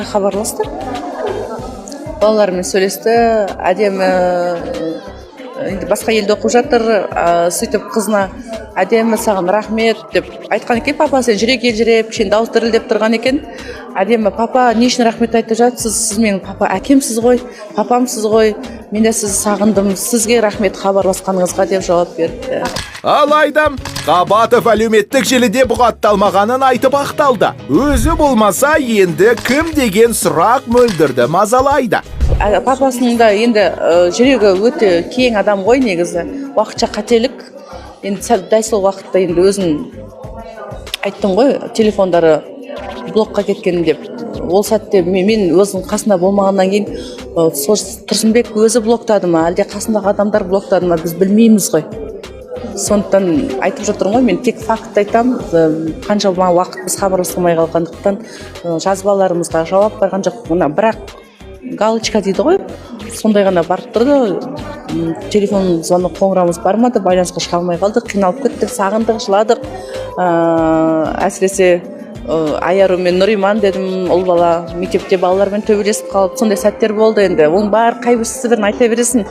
Хабарласты. Балалармен сөйлесті, әдемі басқа елде оқып жатыр, сөйтіп қызына әдемі саған рахмет деп айтқан екен. Папа сен жүре кел жүре, кішкене дауыс дірілдеп тұрған екен. Әдемі папа не үшін рахмет айтып жатсыз? Сіз менің папа әкемсіз ғой, папамсыз ғой. Мен де сізді сағындым. Сізге рахмет хабарласқаныңызға деп жауап берді. Алайда Қабатов әлеуметтік желіде бұғатталмағанын айтып ақталды. Өзі болмаса енді кім деген сұрақ мөлдірді мазалайды. Папасының да енді жүрегі өте кең адам ғой негізі. Уақытша қателік. Енді дәл сол уақытта енді өзін айттың ғой, телефондары блокқа кеткен деп. Ол сәтте мен өзінің қасында болмағаннан кейін Тұрсынбек өзі блоктады ма, әлде қасындағы адамдар блоктады ма, біз білмейміз ғой. Сондықтан айтып жатырмын ғой, мен тек факт айтам, қаншама уақыт біз хабарласпай қалғандықтан жазбаларымызға жауап берген жоқ. Бірақ галочка дейді ғой, сондай ғана барып тұрды. Телефон звонок қоңырауымыз бармады, байланысқа шыға алмай қалдық, қиналып кеттік, сағындық, жыладық. Әсіресе Айару мен Нұриман дедім, ұл бала мектепте балалармен төбелесіп қалып, сондай сәттер болды енді. Оның бар қайбірсізін айта бересің.